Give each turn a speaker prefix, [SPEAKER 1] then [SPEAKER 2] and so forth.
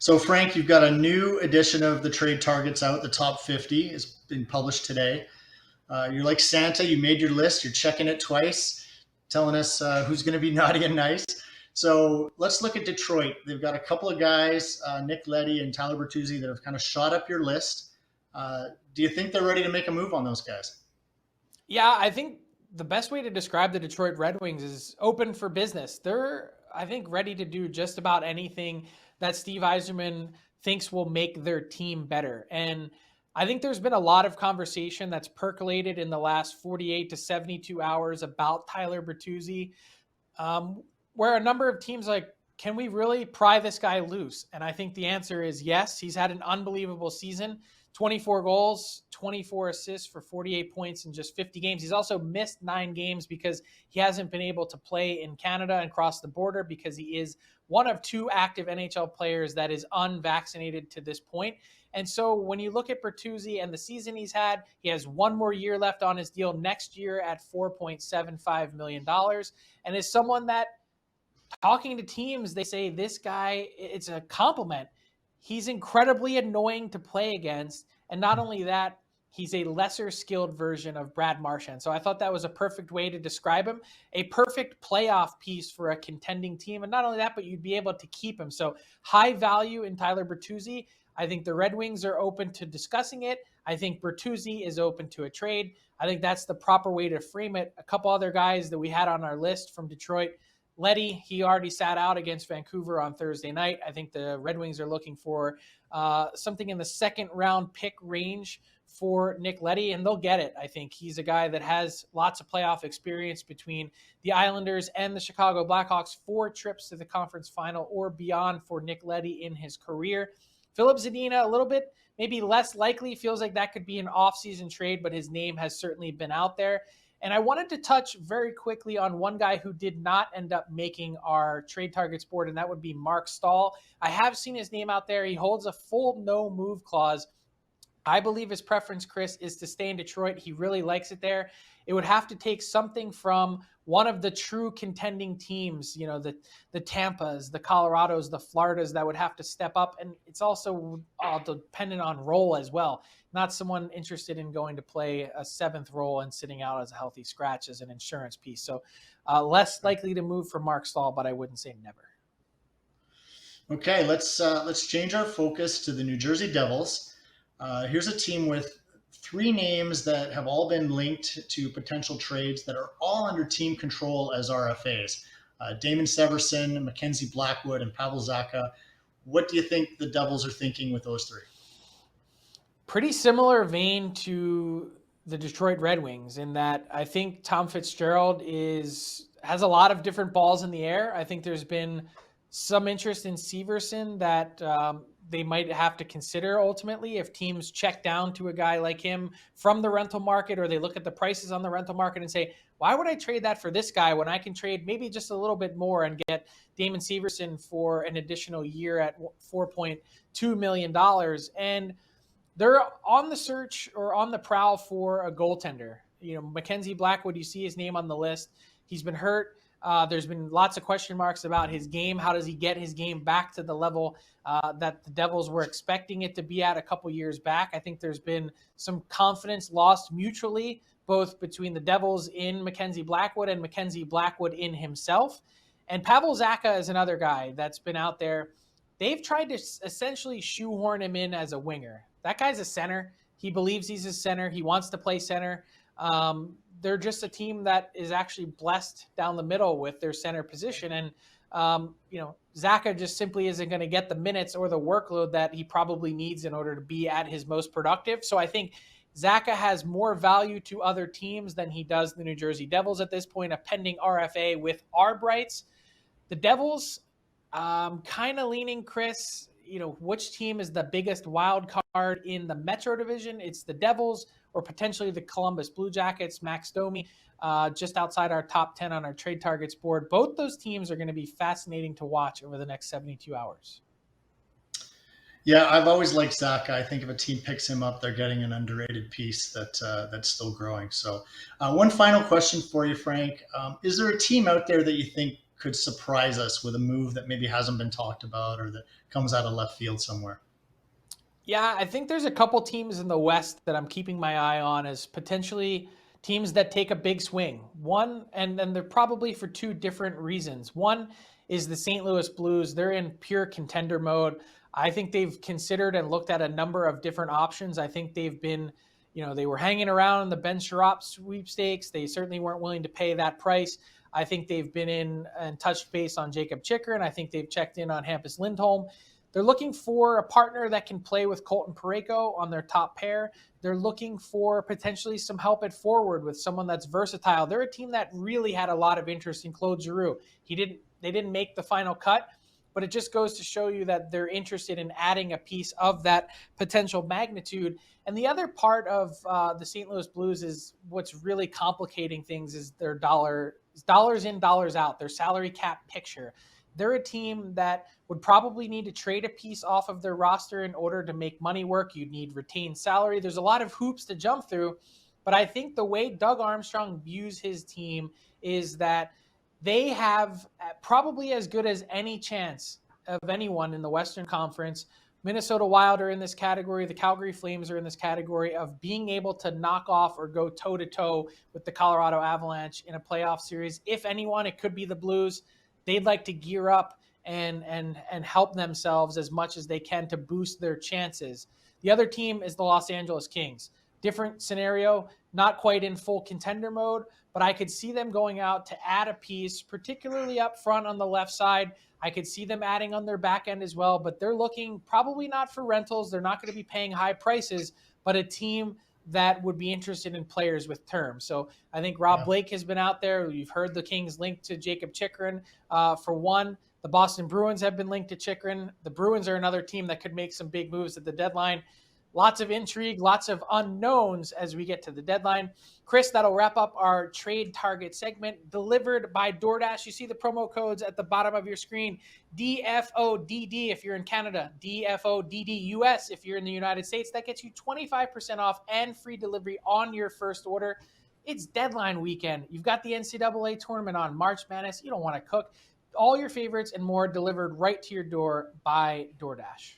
[SPEAKER 1] So, Frank, you've got a new edition of the trade targets out. The top 50 has been published today. You're like Santa. You made your list. You're checking it twice, telling us who's going to be naughty and nice. So let's look at Detroit. They've got a couple of guys, Nick Leddy and Tyler Bertuzzi, that have kind of shot up your list. Do you think they're ready to make a move on those guys?
[SPEAKER 2] Yeah, I think the best way to describe the Detroit Red Wings is open for business. They're, I think, ready to do just about anything that Steve Yzerman thinks will make their team better. And I think there's been a lot of conversation that's percolated in the last 48 to 72 hours about Tyler Bertuzzi, where a number of teams like, can we really pry this guy loose? And I think the answer is yes. He's had an unbelievable season. 24 goals, 24 assists for 48 points in just 50 games. He's also missed 9 games because he hasn't been able to play in Canada and cross the border because he is one of 2 active NHL players that is unvaccinated to this point. And so when you look at Bertuzzi and the season he's had, he has 1 more year left on his deal next year at $4.75 million, and is someone that, talking to teams, they say this guy, it's a compliment. He's incredibly annoying to play against. And not only that, he's a lesser skilled version of Brad Marchand. So I thought that was a perfect way to describe him. A perfect playoff piece for a contending team. And not only that, but you'd be able to keep him. So high value in Tyler Bertuzzi. I think the Red Wings are open to discussing it. I think Bertuzzi is open to a trade. I think that's the proper way to frame it. A couple other guys that we had on our list from Detroit. Leddy, he already sat out against Vancouver on Thursday night. I think the Red Wings are looking for something in the second round pick range for Nick Leddy, and they'll get it. I think he's a guy that has lots of playoff experience between the Islanders and the Chicago Blackhawks, 4 trips to the conference final or beyond for Nick Leddy in his career. Philip Zadina, a little bit maybe less likely. Feels like that could be an offseason trade, but his name has certainly been out there. And I wanted to touch very quickly on one guy who did not end up making our trade targets board, and that would be Mark Stahl. I have seen his name out there. He holds a full no move clause. I believe his preference, Chris, is to stay in Detroit. He really likes it there. It would have to take something from one of the true contending teams, you know, the Tampas, the Colorados, the Floridas, that would have to step up. And it's also dependent on role as well. Not someone interested in going to play a 7th role and sitting out as a healthy scratch as an insurance piece. So less likely to move for Mark Stahl, but I wouldn't say never.
[SPEAKER 1] Okay, let's change our focus to the New Jersey Devils. Here's a team with 3 names that have all been linked to potential trades that are all under team control as RFAs. Damon Severson, Mackenzie Blackwood, and Pavel Zacha. What do you think the Devils are thinking with those 3?
[SPEAKER 2] Pretty similar vein to the Detroit Red Wings in that I think Tom Fitzgerald has a lot of different balls in the air. I think there's been some interest in Severson that they might have to consider ultimately if teams check down to a guy like him from the rental market, or they look at the prices on the rental market and say, why would I trade that for this guy when I can trade maybe just a little bit more and get Damon Severson for an additional year at $4.2 million? And they're on the search or on the prowl for a goaltender. You know, Mackenzie Blackwood, you see his name on the list. He's been hurt. There's been lots of question marks about his game. How does he get his game back to the level that the Devils were expecting it to be at a couple years back? I think there's been some confidence lost mutually, both between the Devils in Mackenzie Blackwood and Mackenzie Blackwood in himself. And Pavel Zacha is another guy that's been out there. They've tried to essentially shoehorn him in as a winger. That guy's a center. He believes he's a center. He wants to play center. They're just a team that is actually blessed down the middle with their center position. And, Zacha just simply isn't going to get the minutes or the workload that he probably needs in order to be at his most productive. So I think Zacha has more value to other teams than he does the New Jersey Devils at this point, a pending RFA with Arbrights. The Devils, kind of leaning, Chris, which team is the biggest wild card in the Metro Division? It's the Devils or potentially the Columbus Blue Jackets. Max Domi, just outside our top 10 on our trade targets board. Both those teams are going to be fascinating to watch over the next 72 hours.
[SPEAKER 1] Yeah, I've always liked Zacha. I think if a team picks him up, they're getting an underrated piece that's still growing. So one final question for you, Frank. Is there a team out there that you think could surprise us with a move that maybe hasn't been talked about or that comes out of left field somewhere?
[SPEAKER 2] Yeah, I think there's a couple teams in the West that I'm keeping my eye on as potentially teams that take a big swing. One, and then they're probably for two different reasons. One is the St. Louis Blues. They're in pure contender mode. I think they've considered and looked at a number of different options. I think they've been, they were hanging around in the Ben Sherratt sweepstakes. They certainly weren't willing to pay that price. I think they've been in and touched base on Jacob Chikrin. I think they've checked in on Hampus Lindholm. They're looking for a partner that can play with Colton Parayko on their top pair. They're looking for potentially some help at forward with someone that's versatile. They're a team that really had a lot of interest in Claude Giroux. They didn't make the final cut, but it just goes to show you that they're interested in adding a piece of that potential magnitude. And the other part of the St. Louis Blues is what's really complicating things is their dollars in, dollars out, their salary cap picture. They're a team that would probably need to trade a piece off of their roster in order to make money work. You'd need retained salary. There's a lot of hoops to jump through. But I think the way Doug Armstrong views his team is that they have probably as good as any chance of anyone in the Western Conference. Minnesota Wild are in this category. The Calgary Flames are in this category of being able to knock off or go toe-to-toe with the Colorado Avalanche in a playoff series. If anyone, it could be the Blues. They'd like to gear up and help themselves as much as they can to boost their chances. The other team is the Los Angeles Kings. Different scenario, not quite in full contender mode, but I could see them going out to add a piece, particularly up front on the left side. I could see them adding on their back end as well, but they're looking probably not for rentals. They're not going to be paying high prices, but a team that would be interested in players with terms. So I think Rob Blake has been out there. You've heard the Kings linked to Jacob Chikrin for one. The Boston Bruins have been linked to Chikrin. The Bruins are another team that could make some big moves at the deadline. Lots of intrigue, lots of unknowns as we get to the deadline. Chris, that'll wrap up our trade target segment delivered by DoorDash. You see the promo codes at the bottom of your screen. DFODD if you're in Canada, DFODDUS if you're in the United States. That gets you 25% off and free delivery on your first order. It's deadline weekend. You've got the NCAA tournament on, March Madness. You don't want to cook. All your favorites and more delivered right to your door by DoorDash.